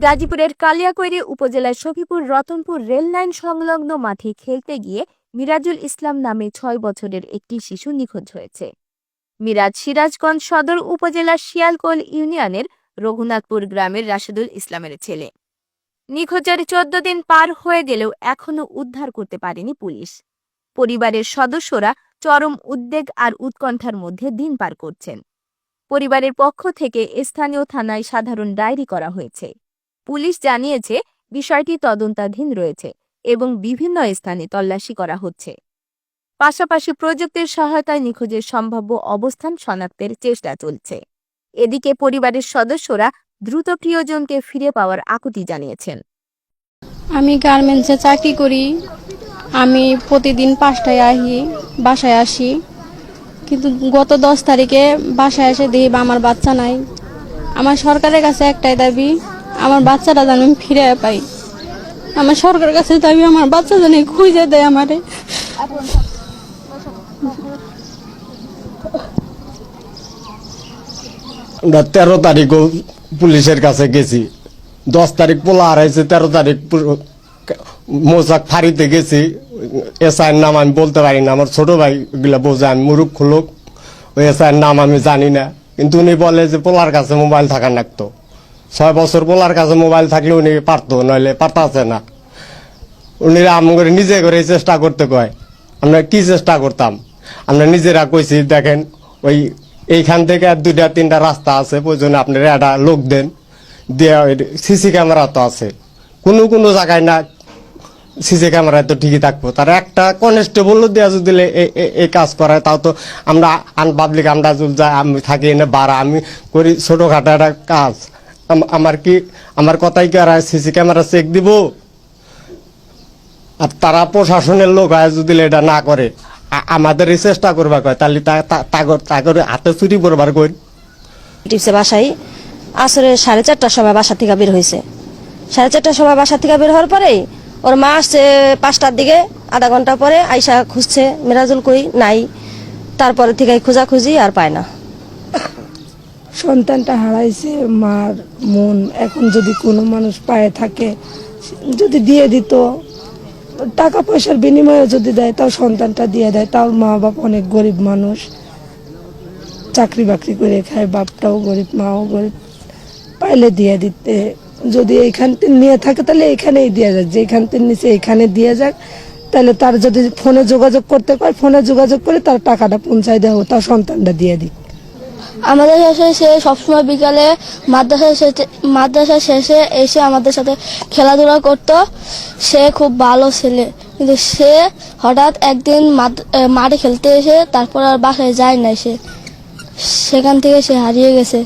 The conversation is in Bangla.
গাজীপুরের কালিয়াকৈর উপজেলার সখীপুর রতনপুর রেললাইন সংলগ্ন মাঠে খেলতে গিয়ে মিরাজুল ইসলাম নামে ৬ বছরের একটি শিশু নিখোঁজ হয়েছে। মিরাজ সিরাজগঞ্জ সদর উপজেলার শিয়ালকোল ইউনিয়নের রঘুনাথপুর গ্রামের রাশেদুল ইসলামের ছেলে। নিখোঁজের ১৪ দিন পার হয়ে গেলেও এখনও উদ্ধার করতে পারেনি পুলিশ। পরিবারের সদস্যরা চরম উদ্বেগ আর উৎকণ্ঠার মধ্যে দিন পার করছেন। পরিবারের পক্ষ থেকে স্থানীয় থানায় সাধারণ ডায়েরি করা হয়েছে। পুলিশ জানিয়েছে বিষয়টি তদন্তাধীন রয়েছে এবং বিভিন্ন স্থানে তল্লাশি করা হচ্ছে। পাশাপাশি প্রযুক্তির সহায়তায় নিখোঁজের সম্ভাব্য অবস্থান শনাক্তের চেষ্টা চলছে। এদিকে পরিবারের সদস্যরা দ্রুত প্রিয়জনকে ফিরে পাওয়ার আকুতি জানিয়েছেন। আমি গার্মেন্টসে চাকরি করি। আমি প্রতিদিন 5টায় বাসায় আসি, কিন্তু গত 10 তারিখে বাসায় এসে দেখি আমার বাচ্চা নাই। আমার সরকারের কাছে একটাই দাবি, আমার বাচ্চাটা যেন আমি ফিরে পাই। আমার সরকারের কাছে দাবি, আমার বাচ্চা যেন খুঁজে দেয় আমারে। 13 তারিখও পুলিশের কাছে গেছি। 10 তারিখ পোলা হারাইছে, 13 তারিখ মোজাক ফাঁড়িতে গেছি। এসআইয়ের নাম আমি বলতে পারি না, আমার ছোট ভাই গুলা বোঝে, আমি মুরুক্ষ লোক, ওই এসআইয়ের নাম আমি জানি না। কিন্তু উনি বলে যে পোলার কাছে মোবাইল থাকা লাগতো। 6 বছর পোলার কাছে মোবাইল থাকলে উনি পারতো, নইলে পারতাছে না। উনি আমাকে নিজে করে চেষ্টা করতে কয়। আমরা কি চেষ্টা করতাম, আমরা নিজেরা কইছি দেখেন ওই এইখান থেকে আর 2-3টা রাস্তা আছে, প্রয়োজনে আপনারা একটা লোক দেন, দিয়ে সিসি ক্যামেরা তো আছে, কোনো কোনো জায়গায় না সিসি ক্যামেরায় তো ঠিকই থাকবো। তারা একটা কনস্টেবল দেওয়া যদি এই কাজ করায়, তাও তো আমরা আনপাবলিক, আমরা যাই, আমি থাকি এনে বাড়া, আমি করি ছোটোখাটো একটা কাজ। আমার কথাই কি আর সিসি ক্যামেরা চেক দিব? আর তারা প্রশাসনের লোক হয় যদি এটা না করে, আমাদের চেষ্টা করবা কয়, তাহলে তাগর হাতে চুরি করবার কই। বাসায় আসরে 4:30টার সময় বাসা থেকে বের হয়েছে। 4:30টার সময় বাসা থেকে বের হওয়ার পরে ওর মা আসছে 5টার দিকে, আধা ঘন্টা পরে আইসা খুঁজছে, মিরাজুল কই নাই। তারপরে থেকে খোঁজাখুঁজি আর পায় না। সন্তানটা হারাইছে, মার মন এখন যদি কোনো মানুষ পায়ে থাকে, যদি দিয়ে দিত, টাকা পয়সার বিনিময়ে যদি দেয়, তাও সন্তানটা দিয়ে দেয়। তাও মা বাপ অনেক গরিব মানুষ, চাকরি বাকরি করে খায়, বাপটাও গরিব, মাও গরিব, পাইলে দিয়ে দিতে। যদি এইখান থেকে নিয়ে থাকে তাহলে এখানেই দিয়ে যাক, যেখান থেকে নিচে এখানে দিয়ে যাক। তাহলে তার যদি ফোনে যোগাযোগ করতে পারে, ফোনে যোগাযোগ করে তার টাকাটা পৌঁছায় দেওয়া, তার সন্তানটা দিয়ে দিক। আমাদের শেষে সে সবসময় বিকালে মাদ্রাসা শেষে এসে আমাদের সাথে খেলাধুলা করত। সে খুব ভালো ছেলে, কিন্তু সে হঠাৎ একদিন মাঠে খেলতে এসে তারপর আর বাসায় যায় না, সেখান থেকে সে হারিয়ে গেছে।